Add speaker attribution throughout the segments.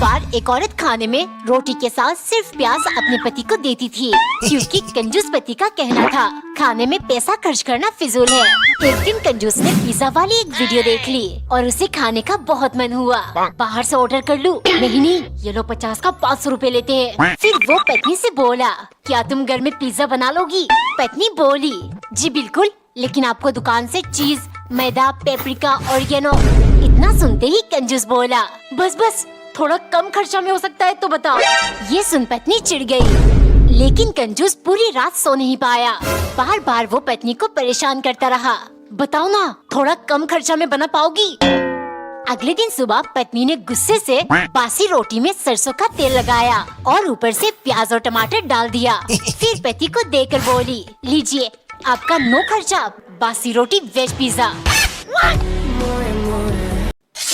Speaker 1: बार एक औरत खाने में रोटी के साथ सिर्फ प्याज अपने पति को देती थी, क्योंकि कंजूस पति का कहना था खाने में पैसा खर्च करना फिजूल है। एक दिन कंजूस ने पिज्जा वाली एक वीडियो देख ली और उसे खाने का बहुत मन हुआ। बाहर से ऑर्डर कर लूं? नहीं, ये लोग 50 का 500 रुपए लेते हैं। फिर वो पत्नी से बोला, क्या तुम घर में पिज्जा बना लोगी? पत्नी बोली, जी बिल्कुल, लेकिन आपको दुकान से चीज, मैदा, पेपरिका, ऑरिगेनो। इतना सुनते ही कंजूस बोला, बस थोड़ा कम खर्चा में हो सकता है तो बताओ। ये सुन पत्नी चिढ़ गई, लेकिन कंजूस पूरी रात सो नहीं पाया। बार बार वो पत्नी को परेशान करता रहा, बताओ ना, थोड़ा कम खर्चा में बना पाओगी? अगले दिन सुबह पत्नी ने गुस्से से बासी रोटी में सरसों का तेल लगाया और ऊपर से प्याज और टमाटर डाल दिया। फिर पति को देकर बोली, लीजिए आपका नो खर्चा बासी रोटी वेज पिज्जा।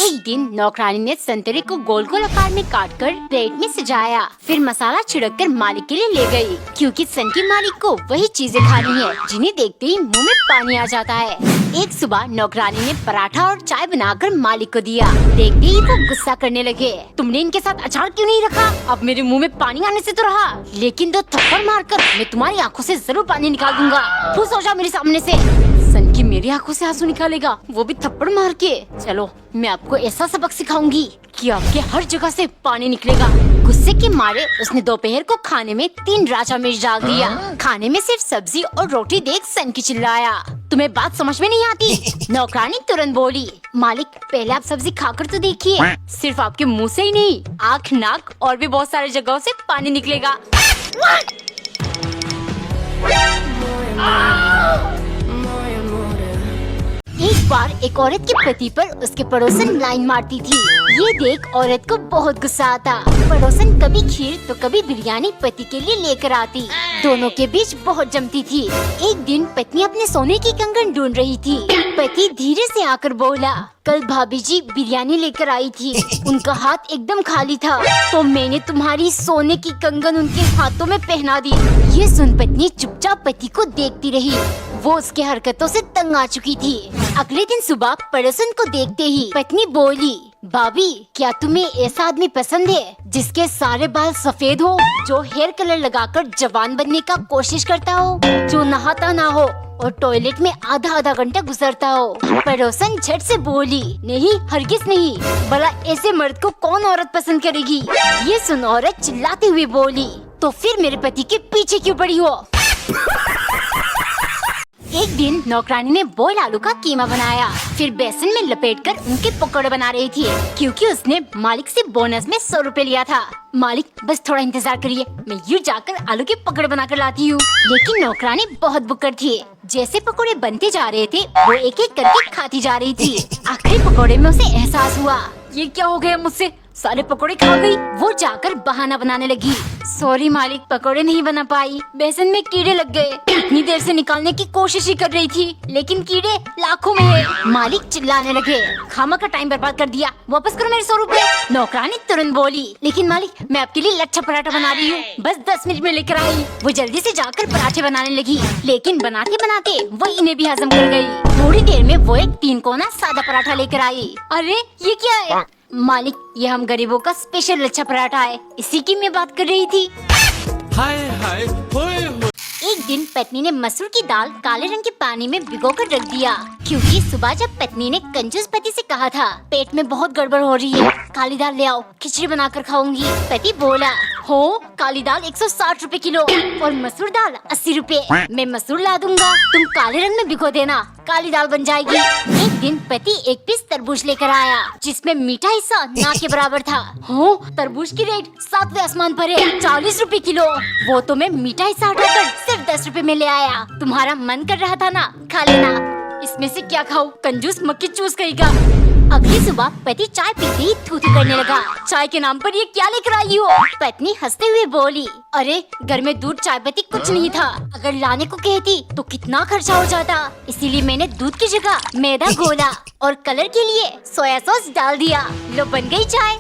Speaker 1: एक दिन नौकरानी ने संतरे को गोल गोल आकार में काटकर प्लेट में सजाया, फिर मसाला छिड़ककर मालिक के लिए ले गई, क्योंकि सन की मालिक को वही चीजें खानी है जिन्हें देखते ही मुंह में पानी आ जाता है। एक सुबह नौकरानी ने पराठा और चाय बनाकर मालिक को दिया। देखते ही वो गुस्सा करने लगे, तुमने इनके साथ अचार क्यों नहीं रखा? अब मेरे मुंह में पानी आने से तो रहा, लेकिन 2 थप्पड़ मारकर मैं तुम्हारी आंखों से जरूर पानी निकाल दूंगा। खुश हो जाओ मेरे सामने से। सन की मेरी आंखों से आंसू निकालेगा, वो भी थप्पड़ मार के। चलो मैं आपको ऐसा सबक सिखाऊंगी कि आपके हर जगह से पानी निकलेगा। गुस्से के मारे उसने दोपहर को खाने में 3 राजा मिर्च डाल दिया। खाने में सिर्फ सब्जी और रोटी देख सन की चिल्लाया, तुम्हें बात समझ में नहीं आती? नौकरानी तुरंत बोली, मालिक पहले आप सब्जी खाकर तो देखिए, सिर्फ आपके मुंह से ही नहीं, आँख, नाक और भी बहुत सारी जगहों से पानी निकलेगा। एक बार एक औरत के पति पर उसके पड़ोसन लाइन मारती थी। ये देख औरत को बहुत गुस्सा आता। पड़ोसन कभी खीर तो कभी बिरयानी पति के लिए लेकर आती। दोनों के बीच बहुत जमती थी। एक दिन पत्नी अपने सोने की कंगन ढूंढ रही थी। पति धीरे से आकर बोला, कल भाभी जी बिरयानी लेकर आई थी, उनका हाथ एकदम खाली था, तो मैंने तुम्हारी सोने की कंगन उनके हाथों में पहना दी। ये सुन पत्नी चुपचाप पति को देखती रही। वो उसके हरकतों से तंग आ चुकी थी। अगले दिन सुबह पड़ोसन को देखते ही पत्नी बोली, भाभी क्या तुम्हें ऐसा आदमी पसंद है जिसके सारे बाल सफेद हो, जो हेयर कलर लगाकर जवान बनने का कोशिश करता हो, जो नहाता ना हो और टॉयलेट में आधा घंटा गुजरता हो? पड़ोसन झट से बोली, नहीं हरगिज नहीं, भला ऐसे मर्द को कौन औरत पसंद करेगी? ये सुन औरत चिल्लाते हुए बोली, तो फिर मेरे पति के पीछे क्यों पड़ी हो? एक दिन नौकरानी ने बॉयल आलू का कीमा बनाया, फिर बेसन में लपेटकर उनके पकौड़े बना रही थी, क्योंकि उसने मालिक से बोनस में 100 रुपए लिया था। मालिक बस थोड़ा इंतजार करिए, मैं यूँ जाकर आलू के पकौड़े बनाकर लाती हूँ। लेकिन नौकरानी बहुत बुक्कड़ थी। जैसे पकौड़े बनते जा रहे थे वो एक एक करके खाती जा रही थी। आखिरी पकौड़े में उसे एहसास हुआ, ये क्या हो गया मुझसे, सारे पकौड़े खा गई। वो जाकर बहाना बनाने लगी, सॉरी मालिक पकौड़े नहीं बना पाई, बेसन में कीड़े लग गए। इतनी देर से निकालने की कोशिश ही कर रही थी, लेकिन कीड़े लाखों में है। मालिक चिल्लाने लगे, खामा का टाइम बर्बाद कर दिया, वापस करो मेरे 100 रुपए। नौकरानी तुरंत बोली, लेकिन मालिक मैं आपके लिए लच्छा पराठा बना रही हूँ, बस 10 मिनट में लेकर आई। वो जल्दी से जाकर पराठे बनाने लगी, लेकिन बनाते बनाते वो इन्हें भी हजम कर गयी। थोड़ी देर में वो एक 3 कोना सादा पराठा लेकर आई। अरे ये क्या है? मालिक ये हम गरीबों का स्पेशल लच्छा पराठा है, इसी की मैं बात कर रही थी।
Speaker 2: हाय हाय होए होए।
Speaker 1: एक दिन पत्नी ने मसूर की दाल काले रंग के पानी में भिगोकर रख दिया, क्योंकि सुबह जब पत्नी ने कंजूस पति से कहा था, पेट में बहुत गड़बड़ हो रही है, काली दाल ले आओ, खिचड़ी बनाकर खाऊंगी। पति बोला, हो काली दाल 160 रुपए किलो और मसूर दाल 80 रुपए, मैं मसूर ला दूंगा, तुम काले रंग में भिगो देना, काली दाल बन जाएगी। एक दिन पति एक पीस तरबूज लेकर आया, जिसमें मीठा हिस्सा ना के बराबर था। हो तरबूज की रेट 7वें आसमान पर है, 40 रुपए किलो। वो तो मैं मीठा हिस्सा हटाकर सिर्फ 10 रुपए में ले आया। तुम्हारा मन कर रहा था ना, खा लेना। इसमें से क्या खाऊं, कंजूस मक्खी चूस करेगा। अगली सुबह पति चाय पीते ही थू थू करने लगा, चाय के नाम पर ये क्या लेकर आई हो? पत्नी हंसते हुए बोली, अरे घर में दूध चाय पत्ती कुछ नहीं था, अगर लाने को कहती तो कितना खर्चा हो जाता, इसीलिए मैंने दूध की जगह मैदा घोला और कलर के लिए सोया सॉस डाल दिया, लो बन गई चाय।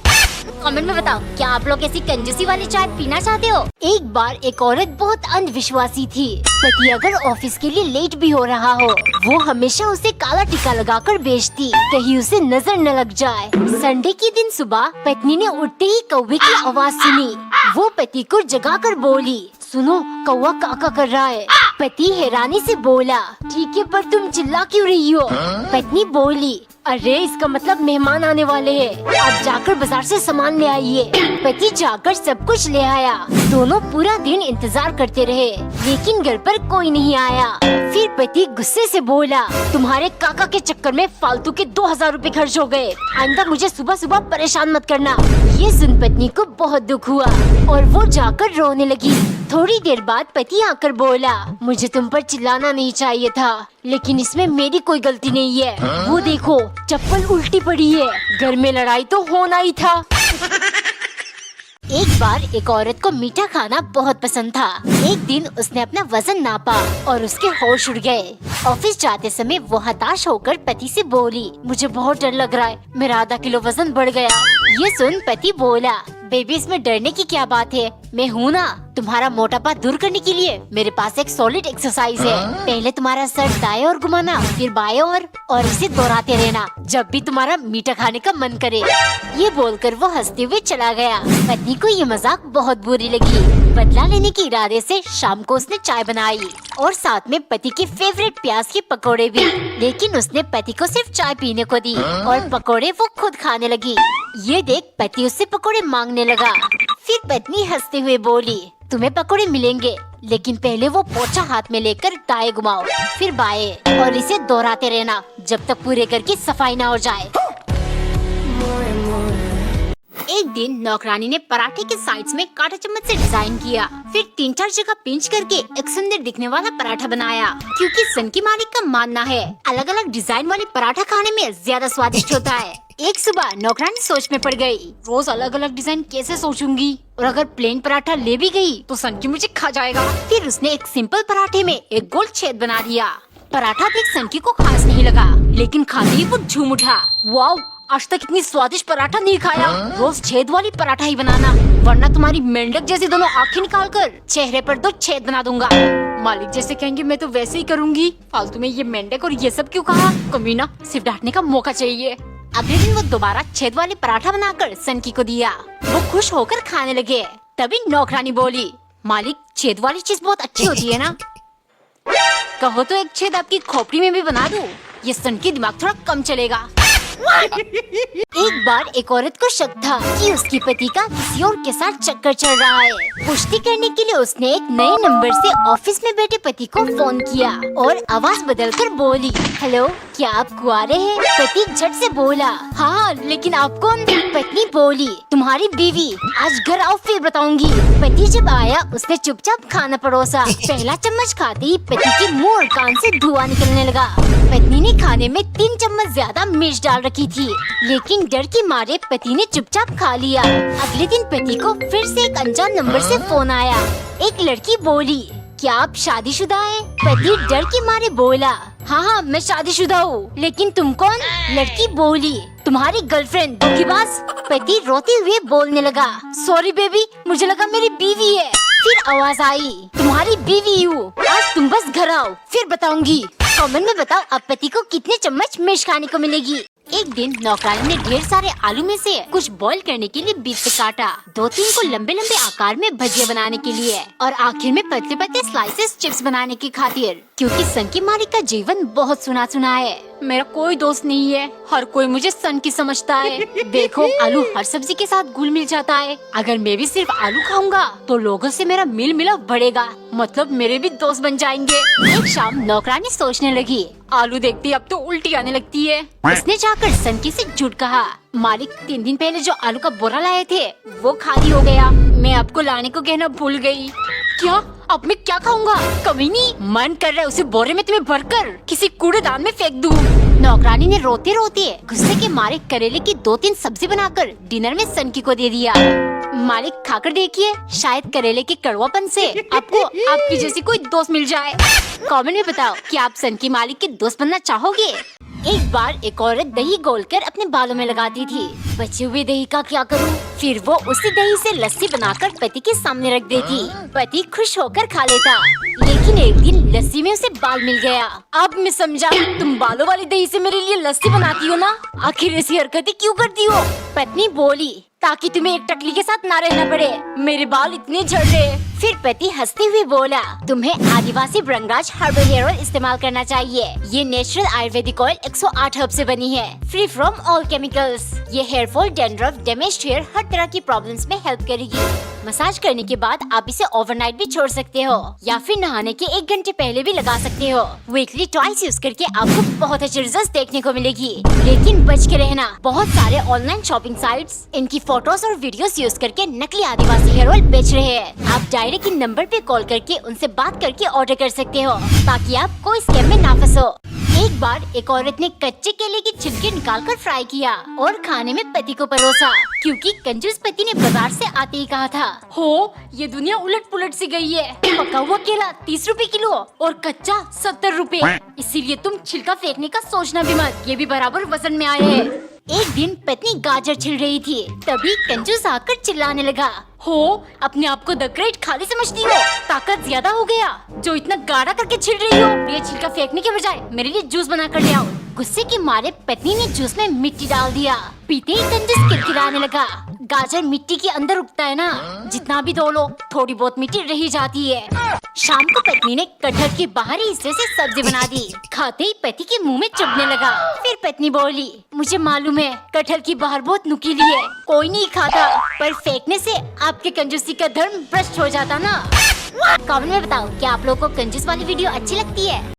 Speaker 1: कमेंट में बताओ, क्या आप लोग ऐसी कंजूसी वाली चाय पीना चाहते हो? एक बार एक औरत बहुत अंधविश्वासी थी। पति अगर ऑफिस के लिए लेट भी हो रहा हो, वो हमेशा उसे काला टीका लगाकर भेजती, कहीं उसे नजर न लग जाए। संडे के दिन सुबह पत्नी ने उठते ही कौवे की आवाज सुनी। वो पति को जगाकर बोली, सुनो कौवा काका कर रहा है। पति हैरानी से बोला, ठीक है पर तुम चिल्ला क्यों रही हो? पत्नी बोली, अरे इसका मतलब मेहमान आने वाले हैं, आप जाकर बाजार से सामान ले आइए। पति जाकर सब कुछ ले आया। दोनों पूरा दिन इंतजार करते रहे, लेकिन घर पर कोई नहीं आया। फिर पति गुस्से से बोला, तुम्हारे काका के चक्कर में फालतू के 2000 रुपए खर्च हो गए, आइंदा मुझे सुबह सुबह परेशान मत करना। ये सुन पत्नी को बहुत दुख हुआ और वो जाकर रोने लगी। थोड़ी देर बाद पति आकर बोला, मुझे तुम पर चिल्लाना नहीं चाहिए था, लेकिन इसमें मेरी कोई गलती नहीं है। वो देखो चप्पल उल्टी पड़ी है, घर में लड़ाई तो होना ही था। एक बार एक औरत को मीठा खाना बहुत पसंद था। एक दिन उसने अपना वजन नापा और उसके होश उड़ गए। ऑफिस जाते समय वो हताश होकर पति से बोली, मुझे बहुत डर लग रहा है, मेरा आधा किलो वजन बढ़ गया। ये सुन पति बोला, बेबी इसमें डरने की क्या बात है, मैं हूँ ना। तुम्हारा मोटापा दूर करने के लिए मेरे पास एक सॉलिड एक्सरसाइज है। पहले तुम्हारा सर दाएं ओर घुमाना, फिर बाएं ओर, और इसे दोहराते रहना जब भी तुम्हारा मीठा खाने का मन करे। ये बोलकर वो हंसते हुए चला गया। पत्नी को ये मजाक बहुत बुरी लगी। बदला लेने के इरादे से शाम को उसने चाय बनाई और साथ में पति के फेवरेट प्याज के पकोड़े भी। लेकिन उसने पति को सिर्फ चाय पीने को दी और पकोड़े वो खुद खाने लगी। ये देख पति उससे पकोड़े मांगने लगा। फिर पत्नी हंसते हुए बोली, तुम्हें पकोड़े मिलेंगे, लेकिन पहले वो पोछा हाथ में लेकर दाएं घुमाओ, फिर बाएं, और इसे दोहराते रहना जब तक पूरे घर की सफाई ना हो जाए। एक दिन नौकरानी ने पराठे के साइड्स में कांटा चम्मच से डिजाइन किया, फिर 3-4 जगह पिंच करके एक सुंदर दिखने वाला पराठा बनाया। क्योंकि सन की मालिक का मानना है अलग अलग डिजाइन वाले पराठा खाने में ज्यादा स्वादिष्ट होता है। एक सुबह नौकरानी सोच में पड़ गई, रोज अलग अलग डिजाइन कैसे सोचूंगी, और अगर प्लेन पराठा ले भी गई तो सन की मुझे खा जाएगा। फिर उसने एक सिंपल पराठे में एक गोल छेद बना दिया। पराठा देख सनकी को खास नहीं लगा, लेकिन खाते ही वो झूम उठा, वाओ आज तक इतनी स्वादिष्ट पराठा नहीं खाया, रोज छेद वाली पराठा ही बनाना, वरना तुम्हारी मेंढक जैसी दोनों आँखें निकाल कर चेहरे पर 2 छेद बना दूंगा। मालिक जैसे कहेंगे मैं तो वैसे ही करूंगी, फालतू में ये मेंढक और ये सब क्यों कहा, कमीना सिर्फ डांटने का मौका चाहिए। अगले दिन वो दोबारा छेद वाले पराठा बनाकर सनकी को दिया। वो खुश होकर खाने लगे। तभी नौकरानी बोली, मालिक छेद वाली चीज बहुत अच्छी होती है ना, कहो तो एक छेद आपकी खोपड़ी में भी बना दूं, ये सनकी दिमाग थोड़ा कम चलेगा। एक बार एक औरत को शक था कि उसकी पति का किसी और के साथ चक्कर चल रहा है। पुष्टि करने के लिए उसने एक नए नंबर से ऑफिस में बैठे पति को फोन किया और आवाज बदलकर बोली, हेलो क्या आप कुंवारे हैं? पति झट से बोला, हाँ लेकिन आप कौन? पत्नी बोली, तुम्हारी बीवी, आज घर आओ फिर बताऊंगी। पति जब आया उसने चुपचाप खाना परोसा। पहला चम्मच खाते ही पति के मुंह और कान से धुआं निकलने लगा। पत्नी ने खाने में 3 चम्मच ज्यादा मिर्च डाल रखी थी, लेकिन डर के मारे पति ने चुपचाप खा लिया। अगले दिन पति को फिर से एक अनजान नंबर से फोन आया। एक लड़की बोली, क्या आप शादीशुदा हैं? पति डर के मारे बोला, हाँ मैं शादीशुदा हूँ, लेकिन तुम कौन? लड़की बोली, तुम्हारी गर्लफ्रेंड धोखेबाज। पति रोते हुए बोलने लगा, सॉरी बेबी मुझे लगा मेरी बीवी है। फिर आवाज आई, तुम्हारी बीवी हूँ, आज तुम बस घर आओ फिर बताऊंगी। कमेंट में बताओ अब पति को कितने चम्मच मिर्च खाने को मिलेगी। एक दिन नौकरानी ने ढेर सारे आलू में से कुछ बॉईल करने के लिए बीच से काटा, 2-3 को लंबे लंबे आकार में भजिया बनाने के लिए, और आखिर में पतले पतले स्लाइसेस चिप्स बनाने की खातिर। क्योंकि सन की मालिक का जीवन बहुत सुना सुना है, मेरा कोई दोस्त नहीं है, हर कोई मुझे सन की समझता है। देखो आलू हर सब्जी के साथ घुल मिल जाता है, अगर मैं भी सिर्फ आलू खाऊंगा तो लोगों से मेरा मेल मिलाप बढ़ेगा, मतलब मेरे भी दोस्त बन जाएंगे। एक शाम नौकरानी सोचने लगी, आलू देखती अब तो उल्टी आने लगती है। उसने जाकर सनकी से झूठ कहा, मालिक 3 दिन पहले जो आलू का बोरा लाए थे वो खाली हो गया, मैं आपको लाने को कहना भूल गई। क्या अब मैं क्या खाऊंगा? कमीनी, मन कर रहा है उसे बोरे में तुम्हें भरकर किसी कूड़ेदान में फेंक दूं। नौकरानी ने रोते रोते गुस्से के मारे करेले की 2-3 सब्जी बनाकर डिनर में सनकी को दे दिया। मालिक खाकर देखिए, शायद करेले के कड़वापन से आपको आपकी जैसी कोई दोस्त मिल जाए। कमेंट में बताओ कि आप सनकी मालिक के दोस्त बनना चाहोगे। एक बार एक औरत दही घोलकर अपने बालों में लगाती थी। बचे हुए दही का क्या करूं? फिर वो उसी दही से लस्सी बनाकर पति के सामने रख देती। पति खुश होकर खा लेता, लेकिन एक दिन लस्सी में उसे बाल मिल गया। अब मैं समझा, तुम बालों वाली दही से मेरे लिए लस्सी बनाती हो ना? आखिर ऐसी हरकतें क्यों करती हो? पत्नी बोली, ताकि तुम्हें एक टकली के साथ ना रहना पड़े। मेरे बाल इतने झड़ रहे। फिर पति हंसते हुए बोला, तुम्हें आदिवासी भृंगराज हर्बल हेयर ऑयल इस्तेमाल करना चाहिए। ये नेचुरल आयुर्वेदिक ऑयल 108 हर्ब से बनी है, फ्री फ्रॉम ऑल केमिकल्स। ये hair fall, dandruff, damaged hair, हर तरह की प्रॉब्लम्स में हेल्प करेगी। मसाज करने के बाद आप इसे ओवरनाइट भी छोड़ सकते हो, या फिर नहाने के 1 घंटे पहले भी लगा सकते हो। वीकली ट्वाइस यूज करके आपको बहुत अच्छे रिजल्ट देखने को मिलेगी। लेकिन बच के रहना, बहुत सारे ऑनलाइन शॉपिंग साइट्स इनकी फोटोज और वीडियोस यूज करके नकली आदिवासी हेयर ऑयल बेच रहे हैं। आप डायरेक्ट इन नंबर पे कॉल करके उनसे बात करके ऑर्डर कर सकते हो, ताकि आप कोई स्कैम में ना फंसो। एक बार एक औरत ने कच्चे केले की छिलके निकालकर फ्राई किया और खाने में पति को परोसा, क्योंकि कंजूस पति ने बाजार से आते ही कहा था, हो ये दुनिया उलट पुलट सी गई है। पका हुआ केला 30 रुपए किलो और कच्चा 70 रुपए। इसीलिए तुम छिलका फेंकने का सोचना भी मत, ये भी बराबर वजन में आए हैं। एक दिन पत्नी गाजर छिल रही थी, तभी कंजूस आकर चिल्लाने लगा, हो अपने आप को द ग्रेट खाली समझती हो? ताकत ज्यादा हो गया जो इतना गाढ़ा करके छिल रही हो। ये छिलका फेंकने के बजाय मेरे लिए जूस बना कर ले आओ। गुस्से के मारे पत्नी ने जूस में मिट्टी डाल दिया। पीते ही कंजूस किरकिराने लगा। गाजर मिट्टी के अंदर उगता है ना, जितना भी धो लो थोड़ी बहुत मिट्टी रही जाती है। शाम को पत्नी ने कटहल के बाहरी हिस्से से सब्जी बना दी। खाते ही पति के मुंह में चुभने लगा। फिर पत्नी बोली, मुझे मालूम है कटहल की बाहर बहुत नुकीली है, कोई नहीं खाता, पर फेंकने से आपके कंजूसी का धर्म भ्रष्ट हो जाता ना। कमेंट में बताओ, क्या आप लोगों को कंजूस वाली वीडियो अच्छी लगती है?